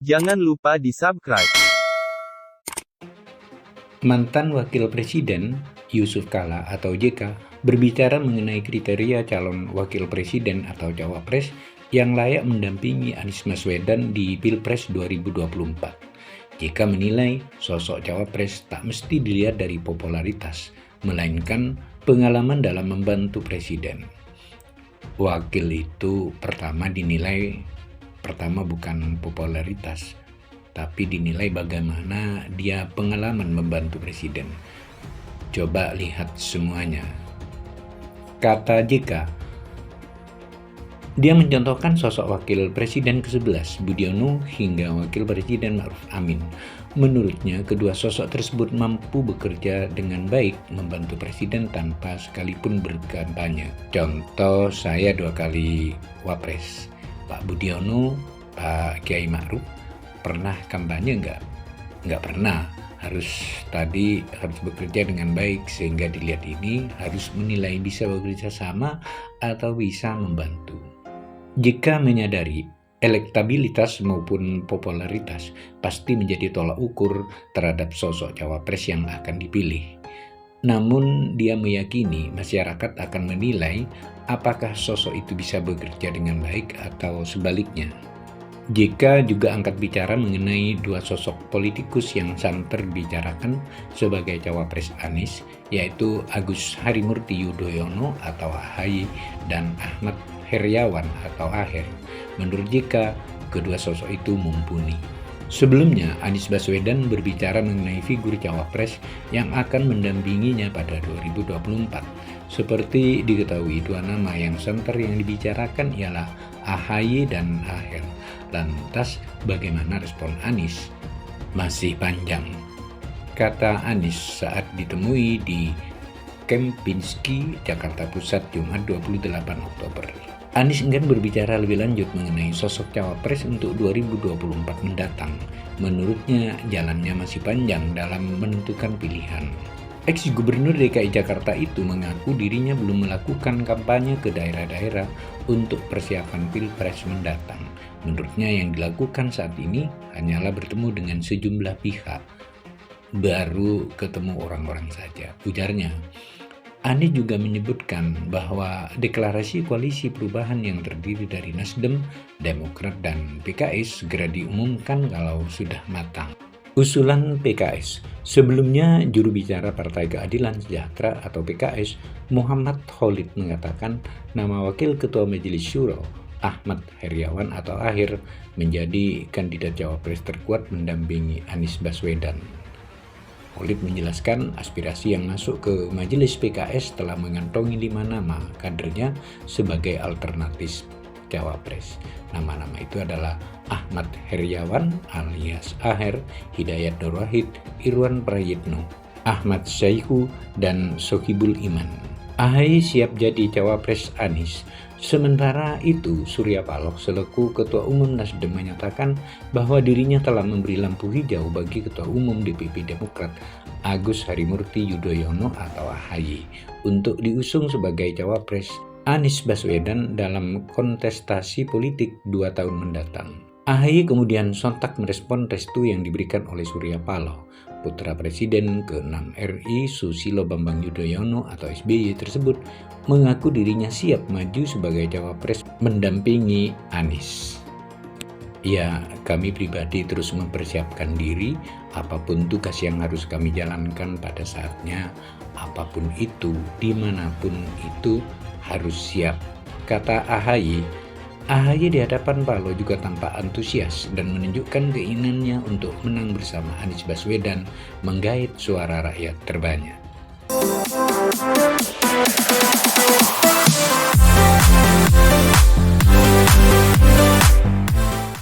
Jangan lupa di-subscribe. Mantan Wakil Presiden Yusuf Kala atau JK berbicara mengenai kriteria calon Wakil Presiden atau Cawapres yang layak mendampingi Anies Baswedan di Pilpres 2024. JK menilai sosok Cawapres tak mesti dilihat dari popularitas, melainkan pengalaman dalam membantu Presiden. Wakil itu pertama bukan popularitas, tapi dinilai bagaimana dia pengalaman membantu Presiden. Coba lihat semuanya. Kata JK, dia mencontohkan sosok Wakil Presiden ke-11 Budiono hingga Wakil Presiden Ma'ruf Amin. Menurutnya, kedua sosok tersebut mampu bekerja dengan baik membantu Presiden tanpa sekalipun berkampanye. Contoh, saya 2 kali Wapres. Pak Budiono, Pak Kiai Ma'ruf, pernah kampanye nggak? Nggak pernah. Harus bekerja dengan baik, sehingga dilihat ini harus menilai bisa bekerja sama atau bisa membantu. Jika menyadari elektabilitas maupun popularitas pasti menjadi tolak ukur terhadap sosok cawapres yang akan dipilih. Namun dia meyakini masyarakat akan menilai apakah sosok itu bisa bekerja dengan baik atau sebaliknya. JK juga angkat bicara mengenai 2 sosok politikus yang santer dibicarakan sebagai cawapres Anies, yaitu Agus Harimurti Yudhoyono atau AHY dan Ahmad Heriawan atau AHER. Menurut JK, kedua sosok itu mumpuni. Sebelumnya, Anies Baswedan berbicara mengenai figur cawapres yang akan mendampinginya pada 2024. Seperti diketahui, 2 nama yang santer yang dibicarakan ialah AHY dan AHER. Lantas, bagaimana respon Anies? Masih panjang, kata Anies saat ditemui di Kempinski, Jakarta Pusat, Jumat 28 Oktober. Anies enggan berbicara lebih lanjut mengenai sosok cawapres untuk 2024 mendatang. Menurutnya, jalannya masih panjang dalam menentukan pilihan. Ex-Gubernur DKI Jakarta itu mengaku dirinya belum melakukan kampanye ke daerah-daerah untuk persiapan Pilpres mendatang. Menurutnya yang dilakukan saat ini hanyalah bertemu dengan sejumlah pihak. Baru ketemu orang-orang saja, ujarnya. Anies juga menyebutkan bahwa deklarasi koalisi perubahan yang terdiri dari Nasdem, Demokrat, dan PKS segera diumumkan kalau sudah matang. Usulan PKS. Sebelumnya, juru bicara Partai Keadilan Sejahtera atau PKS, Muhammad Khalid mengatakan nama Wakil Ketua Majelis Syuro, Ahmad Heriawan atau AHER, menjadi kandidat cawapres terkuat mendampingi Anies Baswedan. Khalid menjelaskan aspirasi yang masuk ke Majelis PKS telah mengantongi 5 nama kadernya sebagai alternatif cawapres. Nama-nama itu adalah Ahmad Heriawan alias AHER, Hidayat Nur Wahid, Irwan Prayitno, Ahmad Saihu, dan Sohibul Iman. AHY siap jadi cawapres Anies. Sementara itu, Surya Paloh selaku Ketua Umum Nasdem menyatakan bahwa dirinya telah memberi lampu hijau bagi Ketua Umum DPP Demokrat Agus Harimurti Yudhoyono atau AHY untuk diusung sebagai cawapres Anies Baswedan dalam kontestasi politik 2 tahun mendatang. AHY kemudian sontak merespon restu yang diberikan oleh Surya Paloh. Putra Presiden ke-6 RI Susilo Bambang Yudhoyono atau SBY tersebut mengaku dirinya siap maju sebagai cawapres mendampingi Anies. Ya, kami pribadi terus mempersiapkan diri, apapun tugas yang harus kami jalankan pada saatnya, apapun itu, dimanapun itu harus siap, kata AHY. AHY di hadapan Paloh juga tampak antusias dan menunjukkan keinginannya untuk menang bersama Anies Baswedan menggait suara rakyat terbanyak.